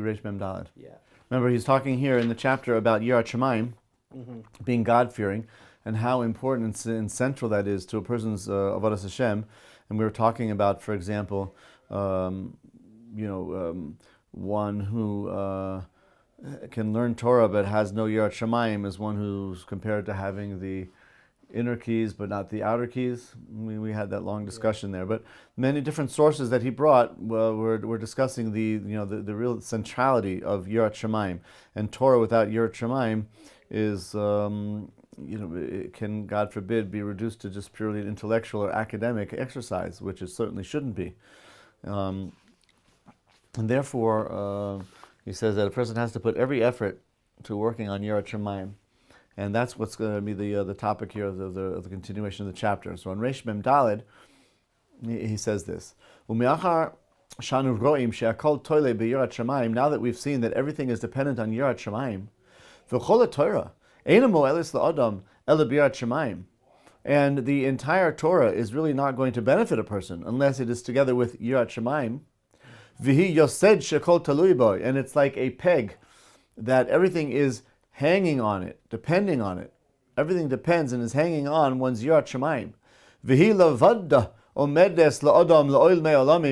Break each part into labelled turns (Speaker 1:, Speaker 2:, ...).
Speaker 1: to Reish Mem Daled.
Speaker 2: Yeah.
Speaker 1: Remember, he's talking here in the chapter about Yirat Shamayim, being God-fearing, and how important and central that is to a person's Avodas Hashem. And we were talking about, for example, one who can learn Torah but has no Yirat Shamayim is one who's compared to having the inner keys but not the outer keys. We had that long discussion there, but many different sources that he brought were discussing the real centrality of Yirat Shamayim, and Torah without Yirat Shamayim is it can, God forbid, be reduced to just purely an intellectual or academic exercise, which it certainly shouldn't be. And therefore, he says that a person has to put every effort to working on Yirat Shamayim. And that's what's going to be the topic here of the continuation of the chapter. So on Reish Mem Daled, he says this: now that we've seen that everything is dependent on Yirat Shamayim, and the entire Torah is really not going to benefit a person unless it is together with Yirat Shamayim. And it's like a peg that everything is hanging on it, depending on it. Everything depends and is hanging on one's Yirat Shamayim.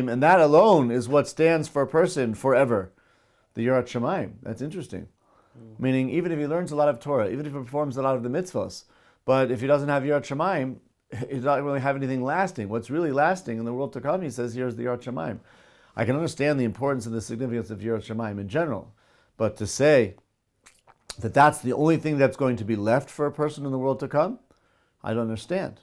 Speaker 1: And that alone is what stands for a person forever. The Yirat Shamayim. That's interesting. Meaning, even if he learns a lot of Torah, even if he performs a lot of the mitzvahs, but if he doesn't have Yirat Shamayim, he doesn't really have anything lasting. What's really lasting in the world to come, he says, here's the Yirat Shamayim. I can understand the importance and the significance of Yirat Shamayim in general, but to say that that's the only thing that's going to be left for a person in the world to come, I don't understand.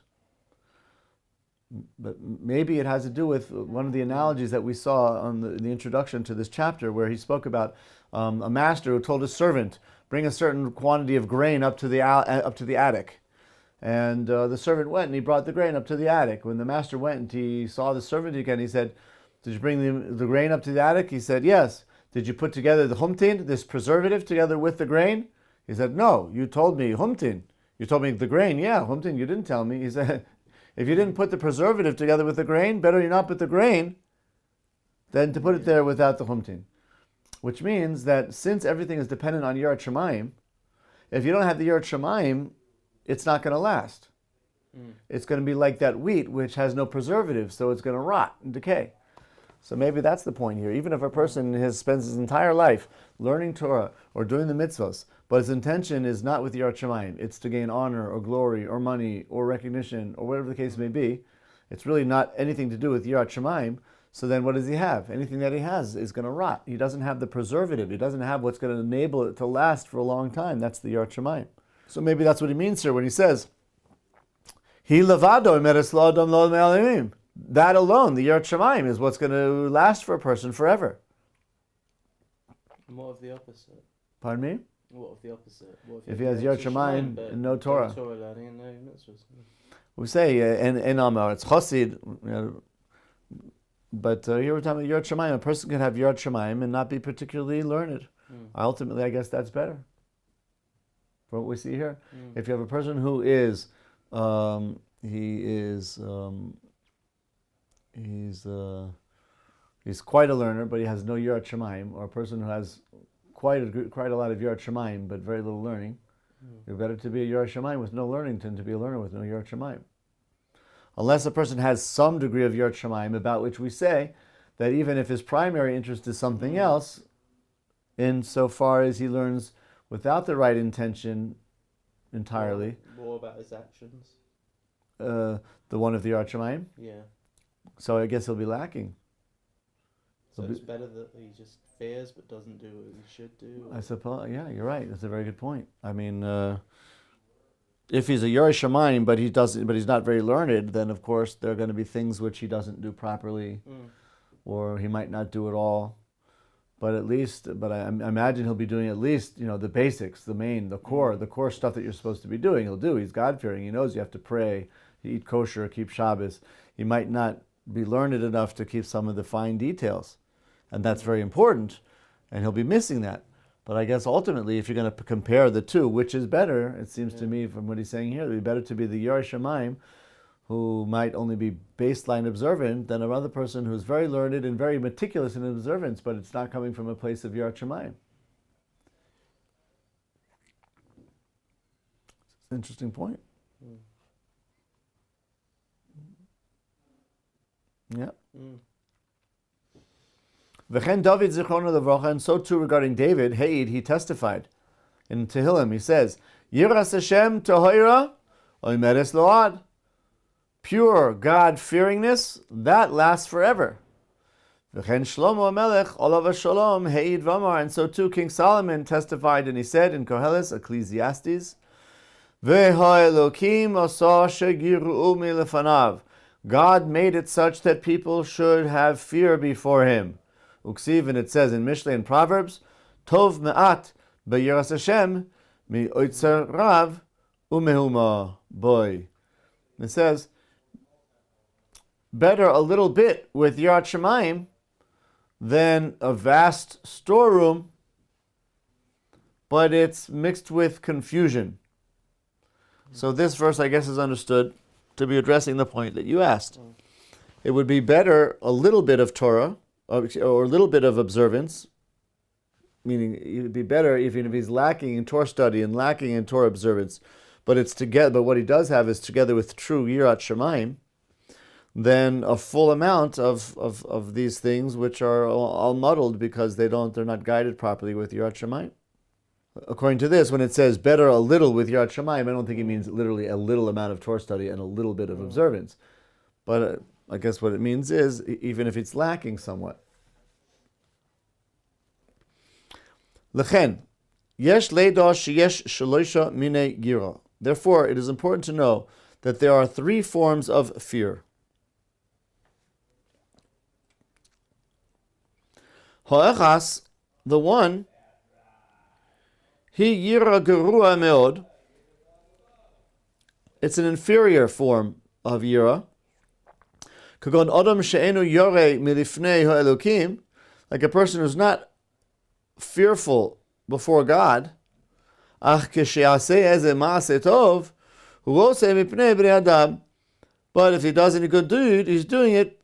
Speaker 1: But maybe it has to do with one of the analogies that we saw on the introduction to this chapter, where he spoke about a master who told his servant, bring a certain quantity of grain up to the attic. And the servant went and he brought the grain up to the attic. When the master went and he saw the servant again, he said, did you bring the grain up to the attic? He said, yes. Did you put together the humtin, this preservative, together with the grain? He said, no, you told me humtin. You told me the grain. Yeah, humtin, you didn't tell me. He said, if you didn't put the preservative together with the grain, better you not put the grain than to put it there without the humtin. Which means that since everything is dependent on Yirat Shamayim, if you don't have the Yirat Shamayim, it's not going to last. It's going to be like that wheat which has no preservative, so it's going to rot and decay. So maybe that's the point here. Even if a person spends his entire life learning Torah or doing the mitzvahs, but his intention is not with Yirat Shamayim, it's to gain honor or glory or money or recognition or whatever the case may be, it's really not anything to do with Yirat Shamayim, so then what does he have? Anything that he has is going to rot. He doesn't have the preservative. He doesn't have what's going to enable it to last for a long time. That's the Yirat Shamayim. So maybe that's what he means here when he says, Hi levado imeres la'adam lo me'alimim. That alone, the Yirat Shamayim, is what's going to last for a person forever.
Speaker 2: And what of the opposite?
Speaker 1: Pardon me?
Speaker 2: What of the opposite?
Speaker 1: If he has Yirat Shamayim and no Torah.
Speaker 2: No Torah learning and no mitzvahs.
Speaker 1: We say, in Amar, it's Chosid, but here we're talking about Yirat Shamayim. A person can have Yirat Shamayim and not be particularly learned. Ultimately, I guess that's better. For what we see here. If you have a person who is, he's quite a learner, but he has no Yirat Shamayim, or a person who has quite a lot of Yirat Shamayim, but very little learning. You're better to be a Yirat Shamayim with no learning than to be a learner with no Yirat Shamayim. Unless a person has some degree of Yirat Shamayim, about which we say that even if his primary interest is something else, insofar as he learns without the right intention entirely.
Speaker 2: More about his actions.
Speaker 1: The one of the Yirat Shamayim?
Speaker 2: Yeah.
Speaker 1: So I guess he'll be lacking.
Speaker 2: So it's better that he just fears but doesn't do what he should do?
Speaker 1: I suppose, yeah, you're right. That's a very good point. I mean, if he's a Yirat Shamayim but he's not very learned, then of course there are going to be things which he doesn't do properly, or he might not do at all. But I imagine he'll be doing at least, the basics, the core stuff that you're supposed to be doing. He'll do. He's God-fearing. He knows you have to pray, eat kosher, keep Shabbos. He might not be learned enough to keep some of the fine details, and that's very important. And he'll be missing that. But I guess ultimately, if you're going to compare the two, which is better? It seems to me, from what he's saying here, it'd be better to be the Yirat Shamayim who might only be baseline observant than another person who's very learned and very meticulous in observance, but it's not coming from a place of Yirat Shamayim. It's an interesting point. Yeah. V'chen David zichrono levracha, and so too regarding David,Heid, he testified in Tehillim. He says, Yiras Hashem tohira oimeres load. Pure God-fearingness, that lasts forever. V'chen Shlomo HaMelech olav shalomHeid v'amar, and so too King Solomon testified, and he said in Koheles, Ecclesiastes, V'ha'elokim asa shegiru milefanav. God made it such that people should have fear before Him. Uksiv, and it says in Mishlei and Proverbs, Tov me'at be'yiras Hashem mi'oitzer rav umehuma boy. It says, better a little bit with Yirat Shamayim than a vast storeroom, but it's mixed with confusion. So this verse, I guess, is understood to be addressing the point that you asked. It would be better a little bit of Torah, or a little bit of observance, meaning it would be better even if he's lacking in Torah study and lacking in Torah observance, but it's together. But what he does have is together with true Yirat Shamayim, then a full amount of these things which are all muddled because they're not guided properly with Yirat Shamayim. According to this, when it says better a little with Yirat Shamayim, I don't think it means literally a little amount of Torah study and a little bit of observance. But I guess what it means is, even if it's lacking somewhat. Lechen, yesh leidah sheyesh shaloisha mine gira. Therefore, it is important to know that there are 3 forms of fear. Ha'echas, the one, Hi yira gerua meod. It's an inferior form of yira. Kagon adam she'enu yore milifnei ha'elokim, like a person who's not fearful before God. Ach keshe'aseh eze ma'aseh tov, hu oseh mipnei bnei adam. But if he does any good deed, he's doing it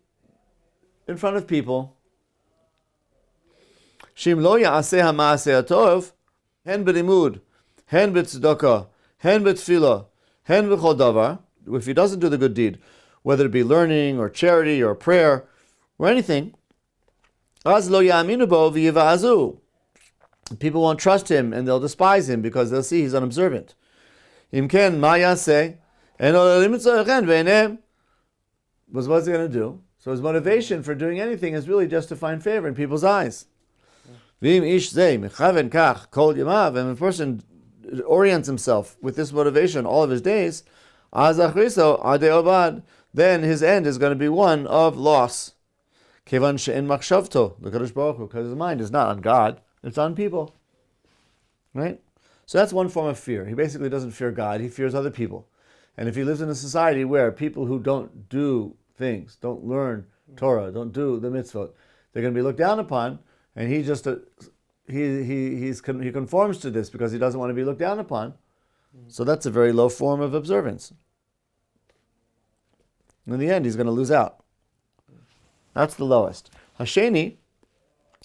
Speaker 1: in front of people. Shim lo ya'aseh ha'ma'aseh tov, hen b'limud, hen b'tzedakah, hen b'tfilah, hen b'chol davar. If he doesn't do the good deed, whether it be learning or charity or prayer or anything, az lo ya'aminu bo v'yiva'azu. People won't trust him and they'll despise him because they'll see he's unobservant. Im ken ma yaseh, en olim tzorchen v'einem. What's he going to do? So his motivation for doing anything is really just to find favor in people's eyes. V'im ish zeh mechaven kach kol yamav, and a person orients himself with this motivation all of his days, az achriso adei ovad, then his end is going to be one of loss. Kevan she'en machshavto l'kadosh baruch hu, because his mind is not on God, it's on people. Right? So that's one form of fear. He basically doesn't fear God, he fears other people. And if he lives in a society where people who don't do things, don't learn Torah, don't do the mitzvot, they're going to be looked down upon. And he just he conforms to this because he doesn't want to be looked down upon. So that's a very low form of observance. In the end, he's going to lose out. That's the lowest. Hasheni,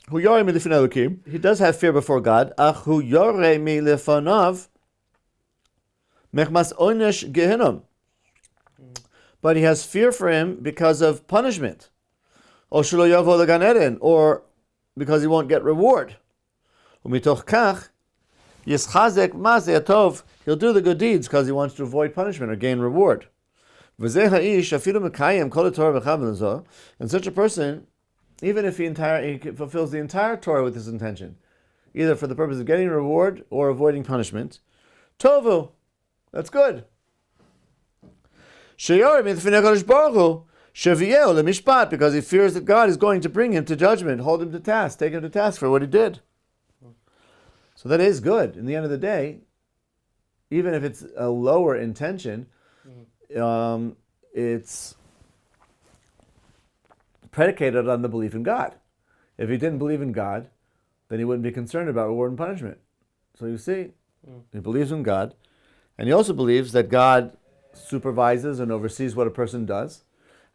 Speaker 1: hu yoreh milifnei Elokim, he does have fear before God. Ach hu yoreh milefanav mechmas onesh gehinnom, but he has fear for him because of punishment. O shelo yavo legan eden, or because he won't get reward. Umitoch kach yischazek ma'aseh tov, he'll do the good deeds because he wants to avoid punishment or gain reward. V'zeh ha'ish afilu mekayim kol Torah v'chaven zo, and such a person, even if he fulfills the entire Torah with this intention, either for the purpose of getting reward or avoiding punishment, tovu, that's good. Sheyoreh mitfnei Kadosh Baruch Hu, because he fears that God is going to bring him to judgment, hold him to task, take him to task for what he did. So that is good. In the end of the day, even if it's a lower intention, it's predicated on the belief in God. If he didn't believe in God, then he wouldn't be concerned about reward and punishment. So you see, he believes in God, and he also believes that God supervises and oversees what a person does.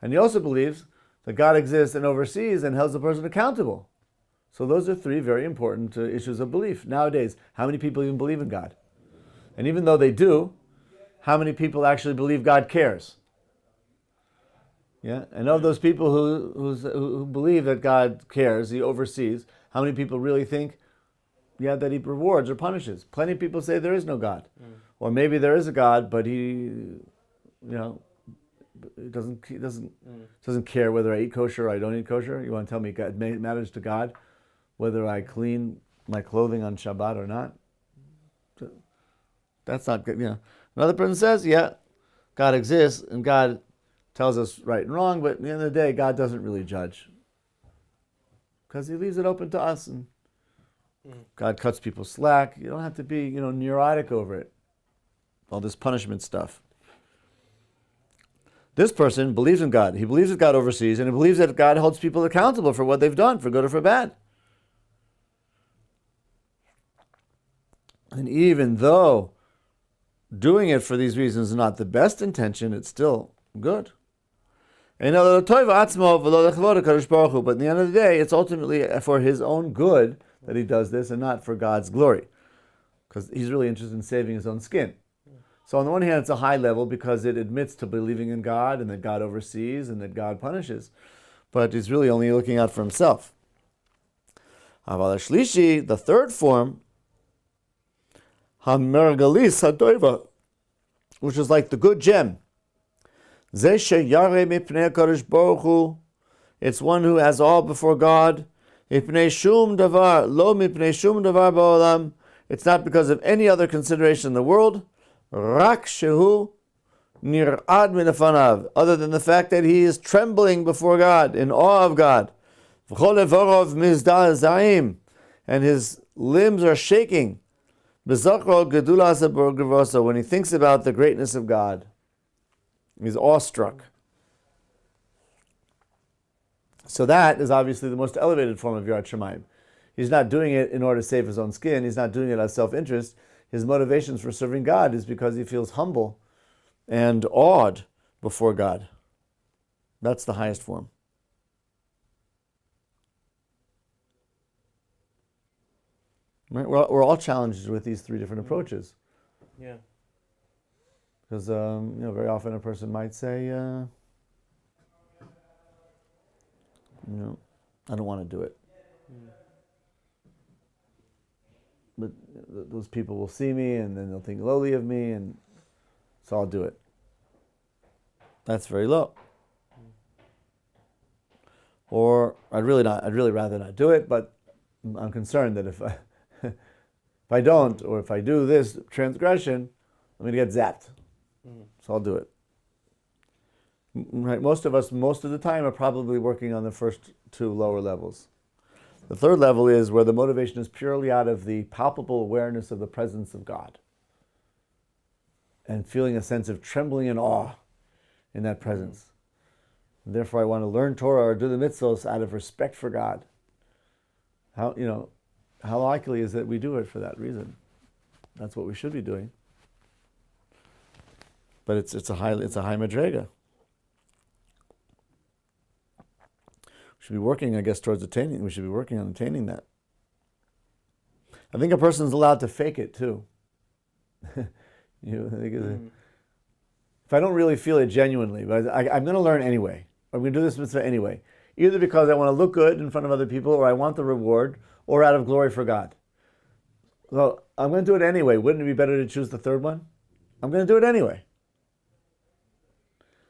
Speaker 1: And he also believes that God exists and oversees and holds the person accountable. So those are three very important issues of belief. Nowadays, how many people even believe in God? And even though they do, how many people actually believe God cares? Yeah, and of those people who believe that God cares, He oversees, how many people really think, yeah, that He rewards or punishes? Plenty of people say there is no God, or maybe there is a God, but He doesn't care whether I eat kosher or I don't eat kosher. You want to tell me it matters to God whether I clean my clothing on Shabbat or not? That's not good. Another person says, yeah, God exists and God tells us right and wrong, but at the end of the day, God doesn't really judge because He leaves it open to us, and God cuts people slack. You don't have to be, neurotic over it. All this punishment stuff. This person believes in God. He believes that God oversees, and he believes that God holds people accountable for what they've done, for good or for bad. And even though doing it for these reasons is not the best intention, it's still good. But in the end of the day, it's ultimately for his own good that he does this and not for God's glory. Because he's really interested in saving his own skin. So on the one hand, it's a high level because it admits to believing in God and that God oversees and that God punishes. But he's really only looking out for himself. The third form, which is like the good gem. It's one who has all before God. It's not because of any other consideration in the world. Other than the fact that he is trembling before God, in awe of God. And his limbs are shaking. When he thinks about the greatness of God, he's awestruck. So that is obviously the most elevated form of Yirat Shamayim. He's not doing it in order to save his own skin. He's not doing it as self-interest. His motivations for serving God is because he feels humble and awed before God. That's the highest form. Right? We're all challenged with these three different approaches.
Speaker 2: Yeah.
Speaker 1: Because very often a person might say, I don't want to do it. But those people will see me and then they'll think lowly of me, and so I'll do it. That's very low. Or I'd really rather not do it, but I'm concerned that if I don't, or if I do this transgression, I'm going to get zapped. So I'll do it. Right? Most of us, most of the time, are probably working on the first two lower levels. The third level is where the motivation is purely out of the palpable awareness of the presence of God and feeling a sense of trembling and awe in that presence. And therefore, I want to learn Torah or do the mitzvos out of respect for God. How likely is it we do it for that reason? That's what we should be doing. But it's a high madrega. We should be working, I guess, towards attaining. We should be working on attaining that. I think a person's allowed to fake it too. If I don't really feel it genuinely, but I'm going to learn anyway. I'm going to do this mitzvah anyway, either because I want to look good in front of other people, or I want the reward, or out of glory for God. So I'm going to do it anyway. Wouldn't it be better to choose the third one? I'm going to do it anyway.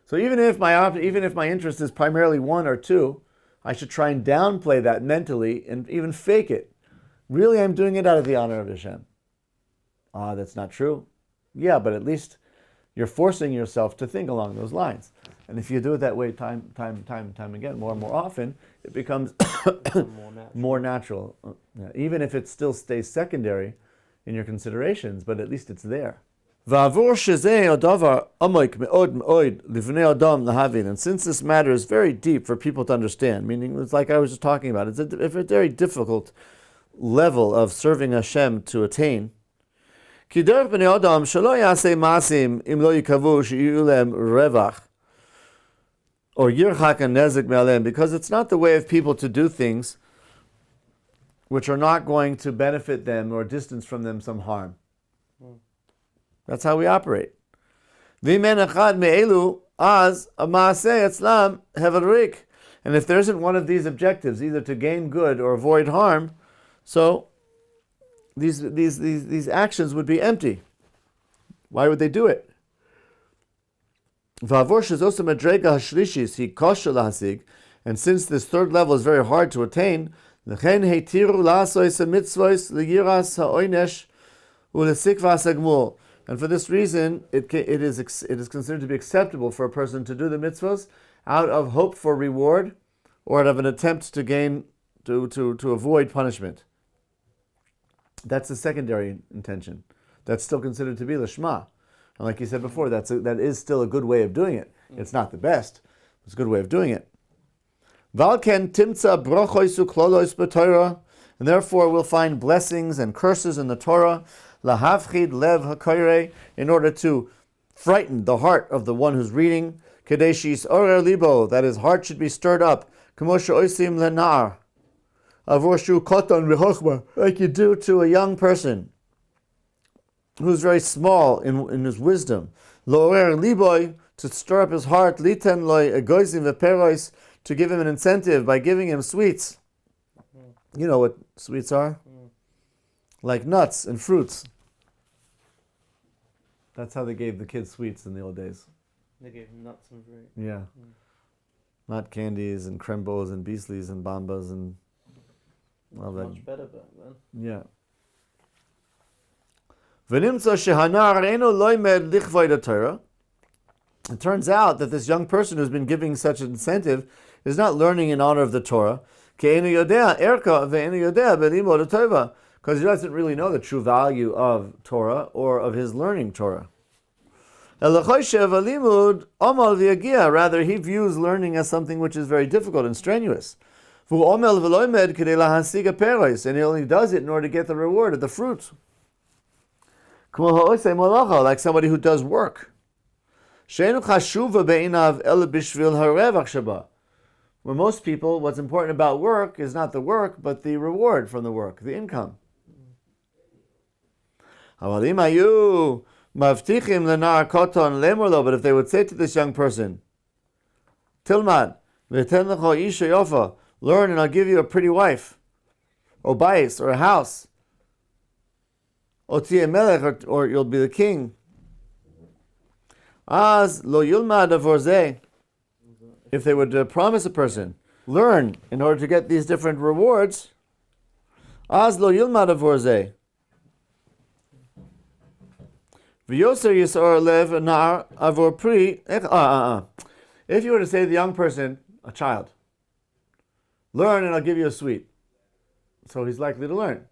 Speaker 1: So even if my interest is primarily one or two, I should try and downplay that mentally and even fake it. Really, I'm doing it out of the honor of Hashem. That's not true. Yeah, but at least you're forcing yourself to think along those lines. And if you do it that way time again, more and more often, it becomes more natural. Even if it still stays secondary in your considerations, but at least it's there. And since this matter is very deep for people to understand, meaning it's like I was just talking about, it's a very difficult level of serving Hashem to attain. Ki derech bnei Adam shelo yaseh masim im lo yikavu sheyu lehem revach or yirchak nezik me'aleim, because it's not the way of people to do things which are not going to benefit them or distance from them some harm. That's how we operate. V'men echad me'elu az ma'aseh etzlam hevel. And if there isn't one of these objectives, either to gain good or avoid harm, so these actions would be empty. Why would they do it? And since this third level is very hard to attain, and for this reason, it is considered to be acceptable for a person to do the mitzvahs out of hope for reward or out of an attempt to gain, to avoid punishment. That's the secondary intention. That's still considered to be l'shma. And like you said before, that is still a good way of doing it. It's not the best. It's a good way of doing it. Valken timtza brochoisu klolois b'Torah, and therefore we'll find blessings and curses in the Torah, lahavchid lev hakoyrei, in order to frighten the heart of the one who's reading, kedeshis orer libo, that his heart should be stirred up, k'moshe oisim lenar, avorshu koton v'chochma, like you do to a young person who's very small in his wisdom. Lo'orer liboy, to stir up his heart, liten loy egoizim v'perois, to give him an incentive by giving him sweets. You know what sweets are? Like nuts and fruits. That's how they gave the kids sweets in the old days.
Speaker 2: They gave them nuts and fruit.
Speaker 1: Yeah. Not candies and crembos and beasleys and bambas and all that.
Speaker 2: Much better back then.
Speaker 1: Yeah. V'nimtza shehanar eino loimed lichvay Torah. It turns out that this young person who's been giving such an incentive is not learning in honor of the Torah, because he doesn't really know the true value of Torah or of his learning Torah. Rather, he views learning as something which is very difficult and strenuous. And he only does it in order to get the reward of the fruit. Like somebody who does work. For most people, what's important about work is not the work, but the reward from the work, the income. But if they would say to this young person, Tilmad, learn and I'll give you a pretty wife, or bais, or a house, or you'll be the king. Az lo yulmad avorzeh. If they would promise a person, learn in order to get these different rewards, az lo yulmad avorzeh. V'yoser yisor lev nar avor pri. If you were to say to the young person, a child, learn and I'll give you a sweet. So he's likely to learn.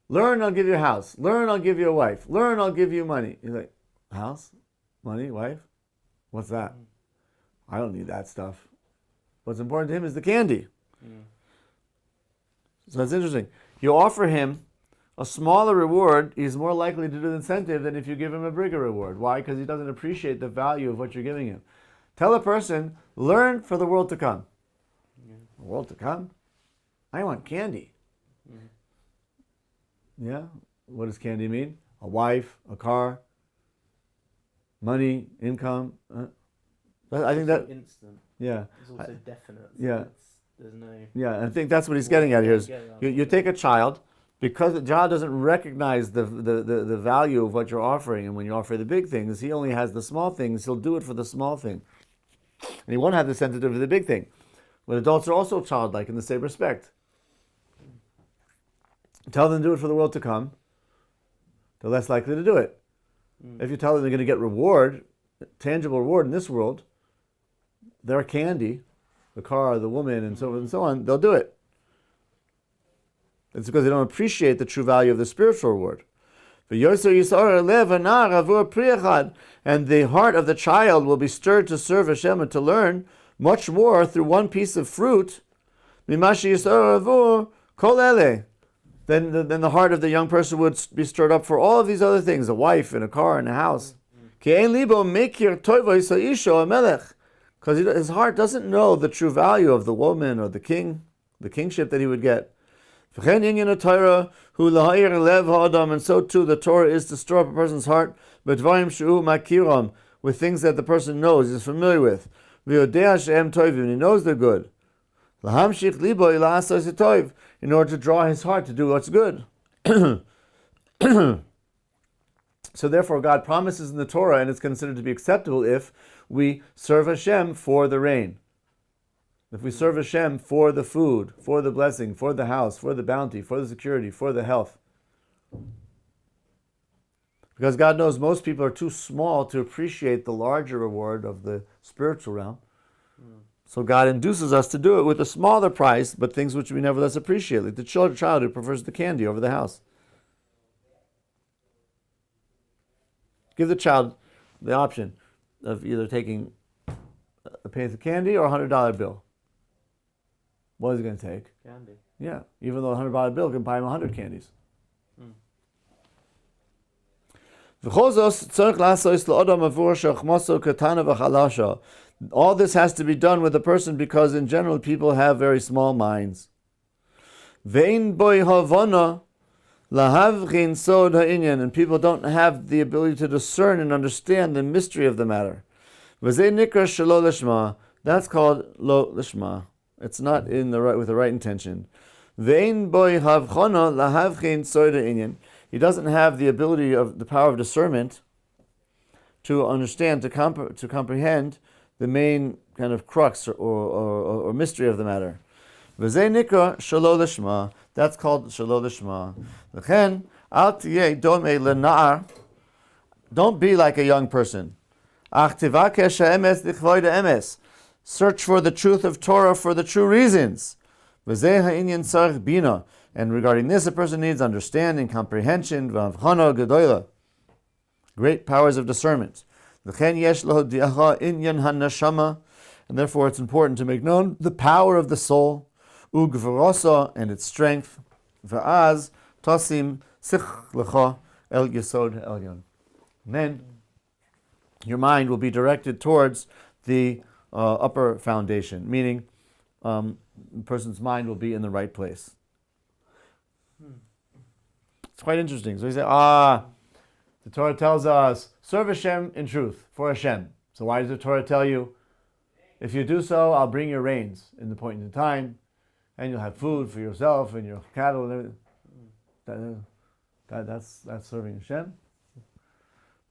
Speaker 1: Learn and I'll give you a house. Learn, I'll give you a wife. Learn, I'll give you money. He's like, house? Money? Wife? What's that? I don't need that stuff. What's important to him is the candy. So that's interesting. You offer him a smaller reward, he's more likely to do the incentive than if you give him a bigger reward. Why? Because he doesn't appreciate the value of what you're giving him. Tell a person, learn for the world to come. The world to come? I want candy. Yeah? What does candy mean? A wife, a car, money, income. I think that
Speaker 2: instant.
Speaker 1: Yeah.
Speaker 2: It's also definite. So
Speaker 1: Yeah.
Speaker 2: There's no.
Speaker 1: Yeah, I think that's what he's getting at here. Is you take a child, because the child doesn't recognize the value of what you're offering, and when you offer the big things, he only has the small things. He'll do it for the small thing, and he won't have the sensitive for the big thing. But adults are also childlike in the same respect. Tell them to do it for the world to come, they're less likely to do it. If you tell them they're going to get reward, tangible reward in this world, their candy, the car, the woman, and so on, they'll do it. It's because they don't appreciate the true value of the spiritual reward. And the heart of the child will be stirred to serve Hashem and to learn much more through one piece of fruit then the heart of the young person would be stirred up for all of these other things, a wife and a car and a house. Because his heart doesn't know the true value of the woman or the king, the kingship that he would get. And so too the Torah is to stir up a person's heart with things that the person knows, is familiar with. And he knows they're good. In order to draw his heart to do what's good. So therefore God promises in the Torah, and it's considered to be acceptable if we serve Hashem for the rain. If we serve Hashem for the food, for the blessing, for the house, for the bounty, for the security, for the health. Because God knows most people are too small to appreciate the larger reward of the spiritual realm. So God induces us to do it with a smaller price, but things which we nevertheless appreciate, like the child who prefers the candy over the house. Give the child the option of either taking a piece of candy or a $100 bill. What is he going to take?
Speaker 2: Candy.
Speaker 1: Yeah, even though a $100 bill can buy him 100 candies. All this has to be done with a person because in general people have very small minds. And people don't have the ability to discern and understand the mystery of the matter. That's called lo lishma. It's not in the right with the right intention. He doesn't have the ability of the power of discernment to understand, to comprehend the main kind of crux or mystery of the matter. That's called shelo lishma. Don't be like a young person. Search for the truth of Torah for the true reasons. And regarding this, a person needs understanding, comprehension, great powers of discernment. And therefore it's important to make known the power of the soul, and its strength. And then your mind will be directed towards the upper foundation, meaning the person's mind will be in the right place. It's quite interesting. So he said, the Torah tells us, serve Hashem in truth, for Hashem. So why does the Torah tell you, if you do so, I'll bring your rains in the point in time, and you'll have food for yourself and your cattle and everything. That's serving Hashem.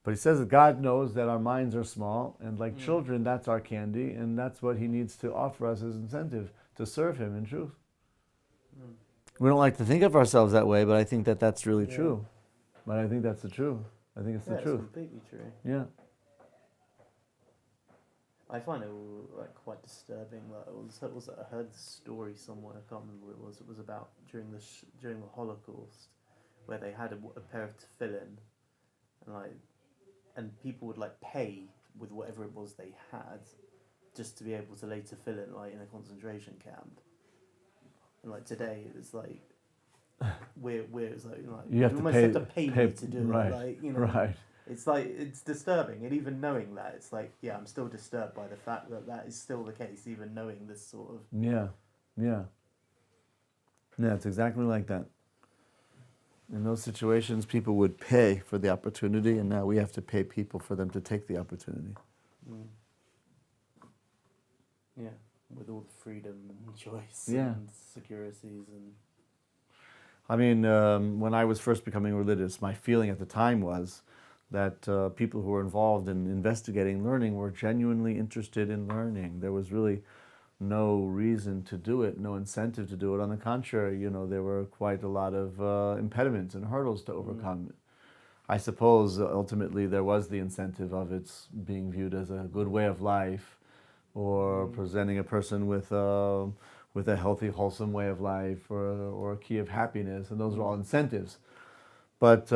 Speaker 1: But he says that God knows that our minds are small, and like children, that's our candy, and that's what he needs to offer us as incentive to serve him in truth. We don't like to think of ourselves that way, but I think that that's really true. But I think that's the truth. I think it's the truth.
Speaker 2: It's completely true.
Speaker 1: Yeah.
Speaker 2: I find it like quite disturbing. Like I heard the story somewhere. I can't remember what it was. It was about during the Holocaust, where they had a pair of tefillin, and people would like pay with whatever it was they had, just to be able to lay tefillin like in a concentration camp. And like today, it's like we're it's like
Speaker 1: you
Speaker 2: almost have to pay me to do
Speaker 1: right,
Speaker 2: it. Like, you know,
Speaker 1: right.
Speaker 2: It's like it's disturbing, and even knowing that, it's like I'm still disturbed by the fact that is still the case, even knowing this sort of.
Speaker 1: Yeah, it's exactly like that. In those situations, people would pay for the opportunity, and now we have to pay people for them to take the opportunity.
Speaker 2: Yeah, with all the freedom and choice and securities and.
Speaker 1: I mean, when I was first becoming religious, my feeling at the time was that people who were involved in investigating learning were genuinely interested in learning. There was really no reason to do it, no incentive to do it. On the contrary, there were quite a lot of impediments and hurdles to overcome. I suppose ultimately there was the incentive of its being viewed as a good way of life, or presenting a person with a healthy, wholesome way of life, or a key of happiness, and those are all incentives. But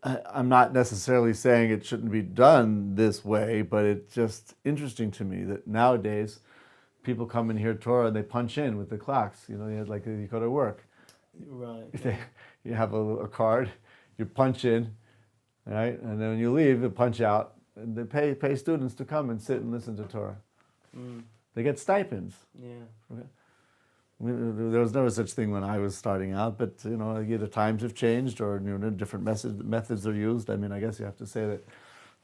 Speaker 1: I'm not necessarily saying it shouldn't be done this way, but it's just interesting to me that nowadays people come and hear Torah and they punch in with the clocks. You know, you go to work.
Speaker 2: Right.
Speaker 1: You have a card, you punch in, right, and then when you leave, you punch out. And they pay students to come and sit and listen to Torah. They get stipends.
Speaker 2: Yeah.
Speaker 1: There was never such thing when I was starting out, but either times have changed or different methods are used. I mean, I guess you have to say that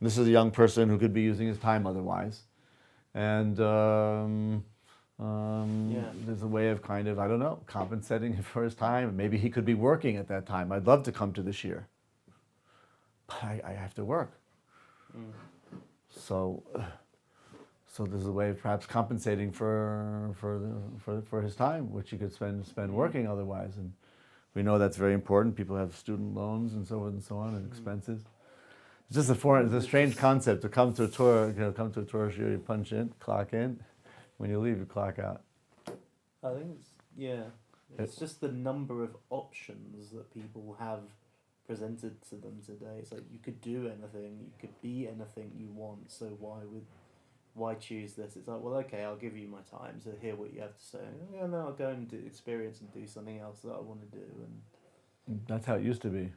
Speaker 1: this is a young person who could be using his time otherwise, and there's a way of kind of, I don't know, compensating him for his time. Maybe he could be working at that time. I'd love to come to this year, but I have to work. So there's a way of perhaps compensating for his time, which he could spend working otherwise. And we know that's very important. People have student loans and so on, and expenses. It's just it's a strange concept to come to a Torah, shiur, you punch in, clock in. When you leave, you clock out.
Speaker 2: I think it's just the number of options that people have presented to them today. It's like you could do anything, you could be anything you want. So why choose this? It's like, well, okay, I'll give you my time to hear what you have to say. Yeah, no, I'll go and experience and do something else that I want to do. And
Speaker 1: that's how it used to be.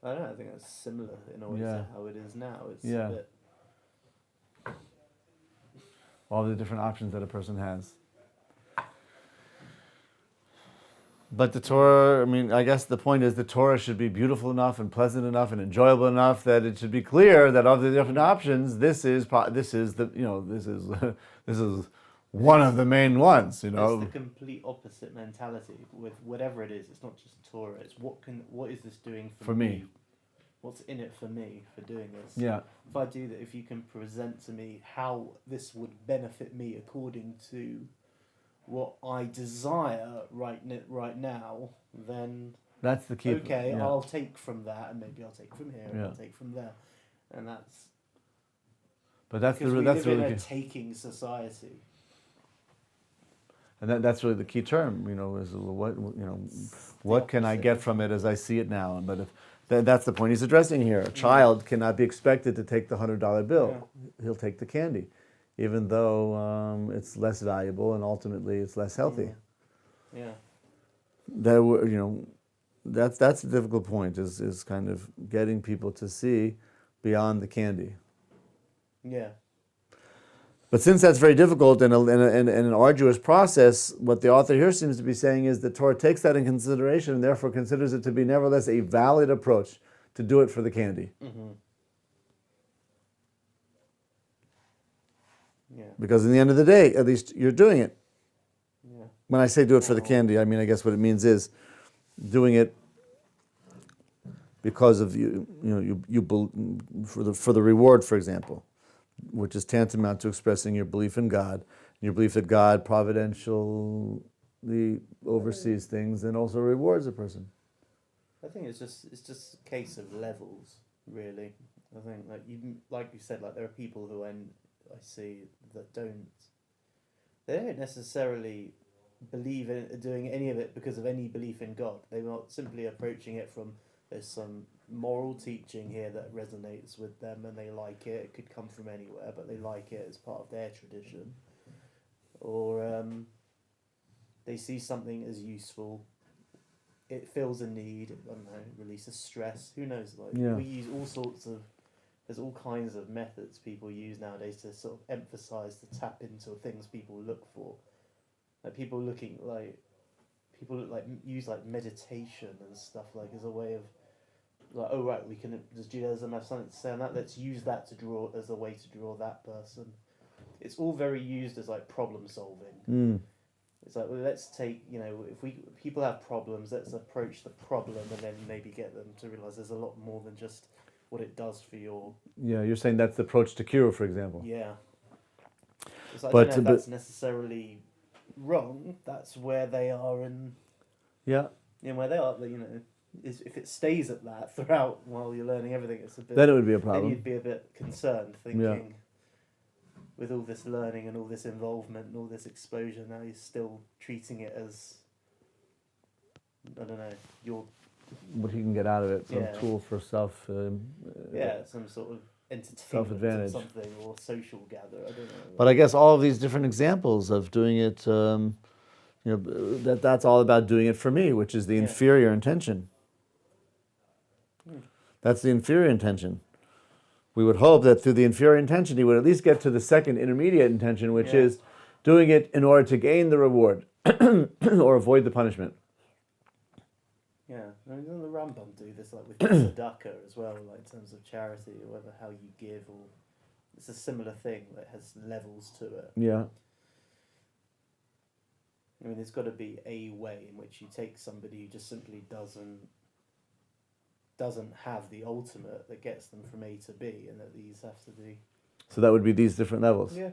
Speaker 2: I don't know. I think that's similar in a way to how it is now. It's
Speaker 1: Yeah.
Speaker 2: a bit.
Speaker 1: All the different options that a person has. But the Torah, I mean, I guess the point is the Torah should be beautiful enough and pleasant enough and enjoyable enough that it should be clear that of the different options, this is one of the main ones.
Speaker 2: It's the complete opposite mentality with whatever it is. It's not just Torah. It's what is this doing for me? What's in it for me for doing this?
Speaker 1: Yeah.
Speaker 2: If I do that, if you can present to me how this would benefit me according to what I desire right now, then
Speaker 1: that's the key.
Speaker 2: Okay,
Speaker 1: yeah.
Speaker 2: I'll take from that, and maybe I'll take from here, and
Speaker 1: Yeah.
Speaker 2: I'll take from there, and that's.
Speaker 1: But that's
Speaker 2: because we
Speaker 1: that's
Speaker 2: live
Speaker 1: really
Speaker 2: in a taking society.
Speaker 1: And that's really the key term. Is what can I get from it as I see it now? But if that's the point he's addressing here. A child cannot be expected to take the $100 bill. Yeah. He'll take the candy, even though it's less valuable and ultimately it's less healthy.
Speaker 2: Yeah.
Speaker 1: That's the difficult point. Is kind of getting people to see beyond the candy.
Speaker 2: Yeah.
Speaker 1: But since that's very difficult and an arduous process, what the author here seems to be saying is that Torah takes that in consideration and therefore considers it to be nevertheless a valid approach to do it for the candy.
Speaker 2: Mm-hmm. Yeah.
Speaker 1: Because in the end of the day, at least you're doing it.
Speaker 2: Yeah.
Speaker 1: When I say do it for the candy, I mean, I guess what it means is doing it because of for the reward, for example, which is tantamount to expressing your belief in God, your belief that God providentially oversees things and also rewards a person.
Speaker 2: I think it's just a case of levels, really. I think like you said, there are people who I see that don't necessarily believe in doing any of it because of any belief in God. They're not simply approaching it from there's some moral teaching here that resonates with them and they like it. It could come from anywhere, but they like it as part of their tradition. Or they see something as useful. It fills a need, I don't know, releases stress. Who knows? We use all sorts of. There's all kinds of methods people use nowadays to sort of emphasize, to tap into things people look for. People use meditation and stuff as a way of does Judaism have something to say on that? Let's use that to draw as a way to draw that person. It's all very used as problem solving. It's let's take, if people have problems, let's approach the problem and then maybe get them to realize there's a lot more than just what it does for your...
Speaker 1: Yeah, you're saying that's the approach to cure, for example.
Speaker 2: Yeah. I don't know if that's necessarily wrong. That's where they are in...
Speaker 1: Yeah.
Speaker 2: Where they are, if it stays at that throughout while you're learning everything, it's a bit...
Speaker 1: Then it would be a problem.
Speaker 2: Then you'd be a bit concerned, thinking... With all this learning and all this involvement and all this exposure, now you're still treating it as... I don't know,
Speaker 1: what he can get out of it, some tool for self...
Speaker 2: some sort of entertainment
Speaker 1: Self-advantage.
Speaker 2: or something, or social gather. I don't know.
Speaker 1: But I guess all of these different examples of doing it, that's all about doing it for me, which is the
Speaker 2: Yeah.
Speaker 1: inferior intention. That's the inferior intention. We would hope that through the inferior intention, he would at least get to the second intermediate intention, which
Speaker 2: Yeah.
Speaker 1: is doing it in order to gain the reward or avoid the punishment.
Speaker 2: Yeah, I mean, doesn't the Rambam do this like with tzedakah as well, like in terms of charity or whether how you give, or it's a similar thing that has levels to it.
Speaker 1: Yeah.
Speaker 2: I mean, there's got to be a way in which you take somebody who just simply doesn't have the ultimate that gets them from A to B, and that these have to be.
Speaker 1: So that would be these different levels.
Speaker 2: Yeah.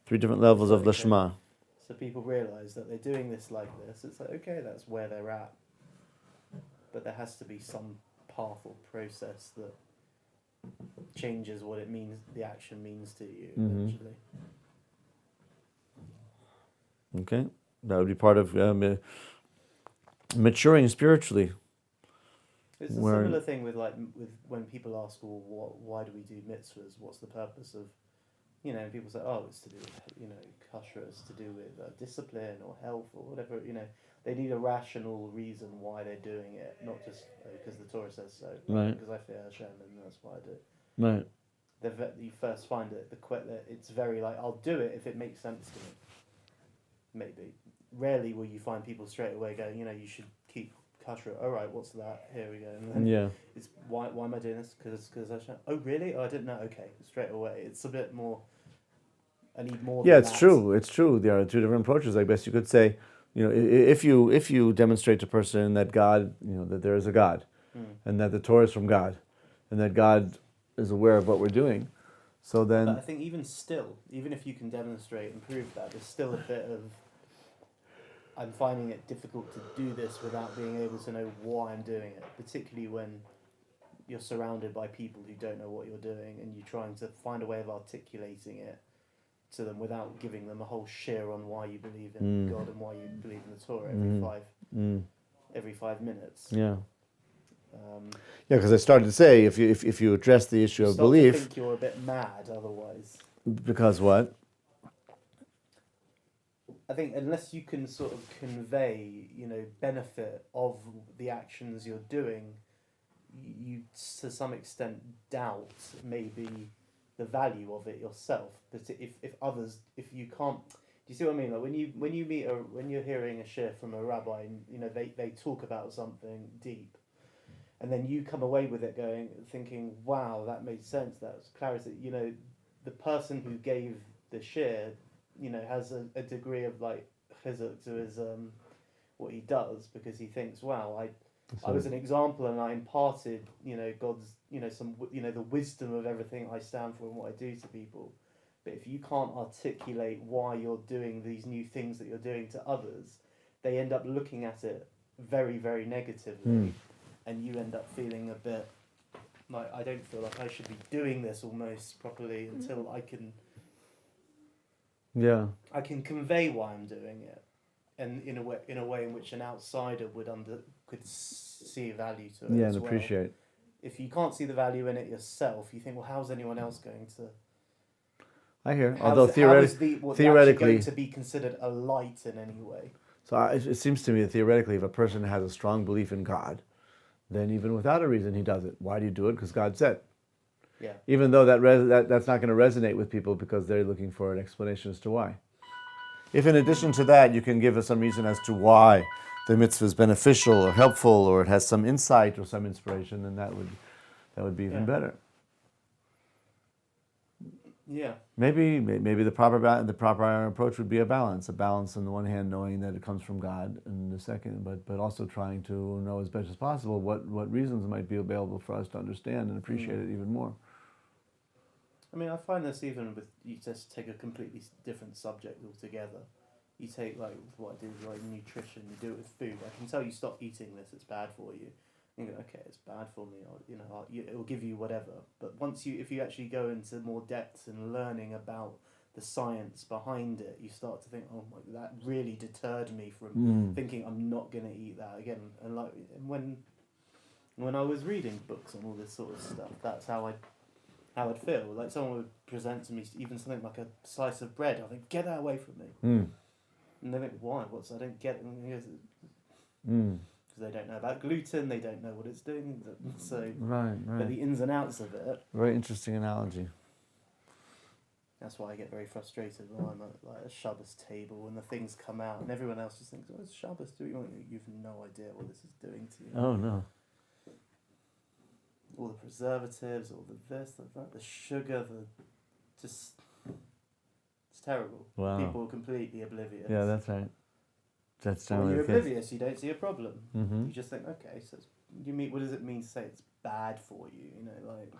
Speaker 1: 3 different levels of the
Speaker 2: Okay.
Speaker 1: Shema.
Speaker 2: So people realise that they're doing this like this. It's like, okay, that's where they're at. But there has to be some path or process that changes what it means, the action means to you eventually.
Speaker 1: Okay? That would be part of maturing spiritually.
Speaker 2: It's a
Speaker 1: Where-
Speaker 2: similar thing with when people ask, well, why do we do mitzvahs? What's the purpose of, and people say, oh, it's to do with, kashrut, it's to do with discipline or health or whatever, They need a rational reason why they're doing it, not just because the Torah says so.
Speaker 1: Right.
Speaker 2: Because I fear Hashem and that's why I do it.
Speaker 1: Right.
Speaker 2: You first find it, it's very like, I'll do it if it makes sense to me. Maybe. Rarely will you find people straight away go, you should keep kashrut. All right, what's that? Here we go. And then
Speaker 1: Yeah.
Speaker 2: it's why am I doing this? Because Hashem. Oh, really? Oh, I didn't know. Okay, straight away. It's a bit more. I need more.
Speaker 1: Yeah,
Speaker 2: than
Speaker 1: it's
Speaker 2: that.
Speaker 1: true. It's true. There are 2 different approaches. I guess you could say, if you demonstrate to a person that God, that there is a God, and that the Torah is from God, and that God is aware of what we're doing, so then.
Speaker 2: But I think even if you can demonstrate and prove that, there's still a bit of. I'm finding it difficult to do this without being able to know why I'm doing it, particularly when you're surrounded by people who don't know what you're doing, and you're trying to find a way of articulating it to them without giving them a whole share on why you believe in God and why you believe in the Torah every 5 minutes.
Speaker 1: Yeah. Yeah, because I started to say if you address the issue of belief.
Speaker 2: I think you're a bit mad otherwise.
Speaker 1: Because what?
Speaker 2: I think unless you can sort of convey, benefit of the actions you're doing, you to some extent doubt maybe the value of it yourself. But if you can't, do you see what I mean? Like when you're hearing a shir from a rabbi, and, they talk about something deep, and then you come away with it thinking, wow, that made sense. That was clarity. The person who gave the shir, has a degree of like chizuk to his what he does, because he thinks, wow, I was an example and I imparted, God's, some, the wisdom of everything I stand for and what I do to people. But if you can't articulate why you're doing these new things that you're doing to others, they end up looking at it very, very negatively, and you end up feeling a bit like, I don't feel like I should be doing this almost properly until I can.
Speaker 1: Yeah.
Speaker 2: I can convey why I'm doing it, and in a way in which an outsider could see value to it.
Speaker 1: Yeah,
Speaker 2: as
Speaker 1: and
Speaker 2: well.
Speaker 1: appreciate.
Speaker 2: If you can't see the value in it yourself, you think, well, how's anyone else going to?
Speaker 1: I hear.
Speaker 2: How
Speaker 1: Although
Speaker 2: is the actually
Speaker 1: theoretically,
Speaker 2: going to be considered a light in any way?
Speaker 1: so it seems to me that theoretically, if a person has a strong belief in God, then even without a reason he does it. Why do you do it? Because God said.
Speaker 2: Yeah.
Speaker 1: Even though that's not going to resonate with people because they're looking for an explanation as to why. If in addition to that you can give us some reason as to why the mitzvah is beneficial or helpful, or it has some insight or some inspiration, then that would be even better.
Speaker 2: Yeah.
Speaker 1: Maybe the proper approach would be a balance on the one hand, knowing that it comes from God, and the second, but also trying to know as best as possible what reasons might be available for us to understand and appreciate it even more.
Speaker 2: I mean, I find this even with, you just take a completely different subject altogether. You take, like, what I do with, like, nutrition, you do it with food. I can tell you, stop eating this, it's bad for you. You go, okay, it's bad for me, it will give you whatever. But if you actually go into more depth and learning about the science behind it, you start to think, oh my, that really deterred me from thinking I'm not going to eat that again. And when I was reading books on all this sort of stuff, that's how how I'd feel. Like someone would present to me even something like a slice of bread. I think, get that away from me.
Speaker 1: Mm.
Speaker 2: And they think, why? What's I don't get it.
Speaker 1: Mm.
Speaker 2: Because they don't know about gluten, they don't know what it's doing. So,
Speaker 1: Right.
Speaker 2: but the ins and outs of it.
Speaker 1: Very interesting analogy.
Speaker 2: That's why I get very frustrated when I'm at like a Shabbos table and the things come out and everyone else just thinks, "Oh, it's Shabbos doing." You've no idea what this is doing to you.
Speaker 1: Oh no.
Speaker 2: All the preservatives, all the this, the that, the sugar, it's terrible.
Speaker 1: Wow.
Speaker 2: People are completely oblivious.
Speaker 1: Yeah, that's right. That's
Speaker 2: When
Speaker 1: generally
Speaker 2: you're
Speaker 1: the case.
Speaker 2: oblivious, you don't see a problem.
Speaker 1: Mm-hmm.
Speaker 2: You just think, okay, so what does it mean to say it's bad for you? You know, like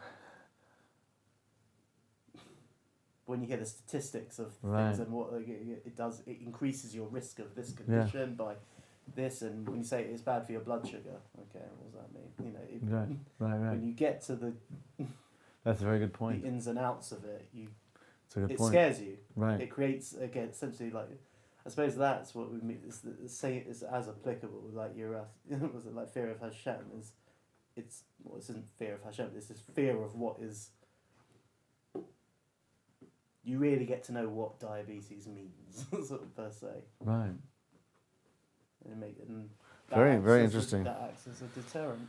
Speaker 2: when you hear the statistics of things and what it does, it increases your risk of this condition by this, and when you say it's bad for your blood sugar, okay, what does that mean? You know,
Speaker 1: Right.
Speaker 2: when you get to the
Speaker 1: That's a very good point.
Speaker 2: the ins and outs of it,
Speaker 1: It's a good
Speaker 2: it
Speaker 1: point.
Speaker 2: scares you.
Speaker 1: Right.
Speaker 2: It creates again essentially like. I suppose that's what we mean. It's the same. It's as applicable. Like was it like fear of Hashem? This isn't fear of Hashem. This is fear of what is. You really get to know what diabetes means, sort of per se.
Speaker 1: Right.
Speaker 2: And
Speaker 1: Very interesting.
Speaker 2: That acts as a deterrent.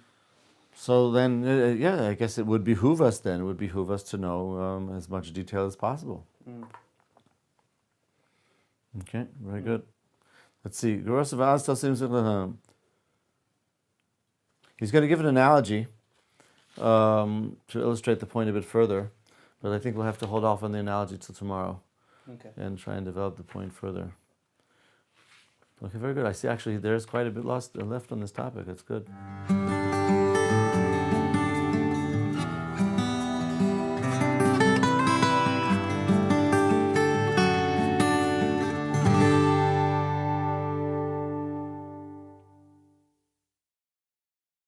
Speaker 1: So then, I guess it would behoove us then. It would behoove us to know as much detail as possible.
Speaker 2: Mm.
Speaker 1: Okay, very good. Let's see. He's going to give an analogy to illustrate the point a bit further, but I think we'll have to hold off on the analogy till tomorrow.
Speaker 2: Okay.
Speaker 1: And try and develop the point further. Okay, very good. I see actually there's quite a bit left on this topic. That's good.